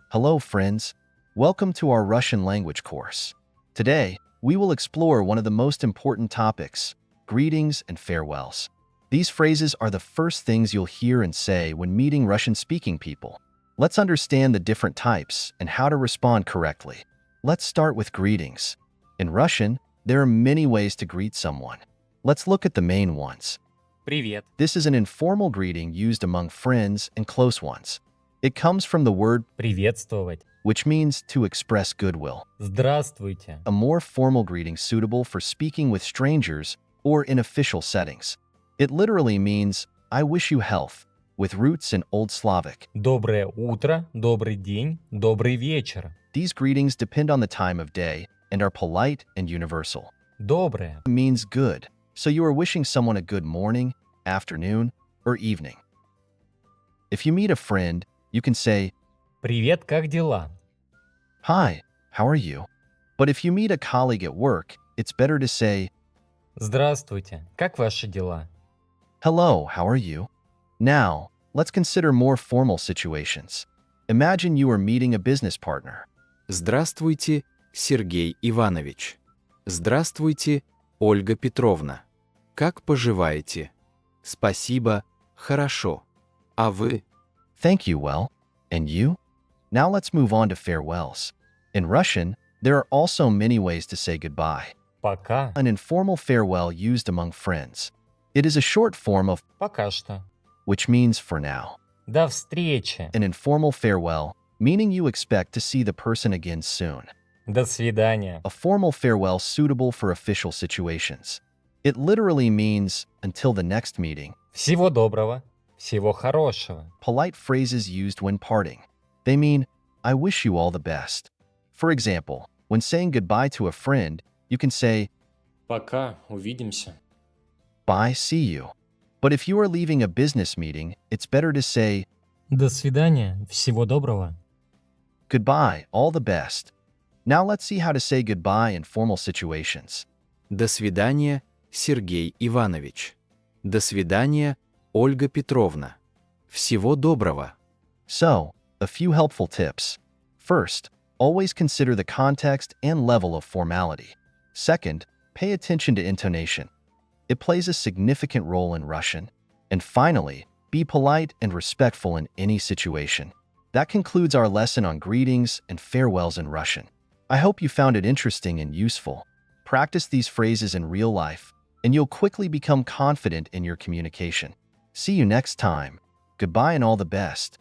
Hello, friends. Welcome to our Russian language course. Today, we will explore one of the most important topics, greetings and farewells. These phrases are the first things you'll hear and say when meeting Russian-speaking people. Let's understand the different types and how to respond correctly. Let's start with greetings. In Russian, there are many ways to greet someone. Let's look at the main ones. Привет. This is an informal greeting used among friends and close ones. It comes from the word Приветствовать. which means to express goodwill. Здравствуйте. A more formal greeting suitable for speaking with strangers or in official settings. It literally means, I wish you health, with roots in Old Slavic. Доброе утро, добрый день, добрый вечер. These greetings depend on the time of day and are polite and universal. Доброе. It means good, so you are wishing someone a good morning, afternoon, or evening. If you meet a friend, you can say, Привет, как дела? Hi, how are you? But if you meet a colleague at work, it's better to say, Здравствуйте, как ваши дела? Hello, how are you? Now, let's consider more formal situations. Imagine you are meeting a business partner. Здравствуйте, Сергей Иванович. Здравствуйте, Ольга Петровна. Как поживаете? Спасибо, хорошо. А вы? Thank you, well. And you? Now let's move on to farewells. In Russian, there are also many ways to say goodbye. Пока. An informal farewell used among friends. It is a short form of Пока что. which means for now. До встречи. An informal farewell, meaning you expect to see the person again soon. До свидания. A formal farewell suitable for official situations. It literally means until the next meeting. Всего доброго. Всего хорошего. Polite phrases used when parting. They mean, I wish you all the best. For example, when saying goodbye to a friend, you can say, Пока, увидимся. bye, see you. But if you are leaving a business meeting, it's better to say, До свидания. Всего доброго. goodbye, all the best. Now let's see how to say goodbye in formal situations. До свидания, Сергей Иванович. До свидания, Ольга Петровна. Всего доброго. So, a few helpful tips. First, always consider the context and level of formality. Second, pay attention to intonation. It plays a significant role in Russian. And finally, be polite and respectful in any situation. That concludes our lesson on greetings and farewells in Russian. I hope you found it interesting and useful. Practice these phrases in real life, and you'll quickly become confident in your communication. See you next time. Goodbye and all the best.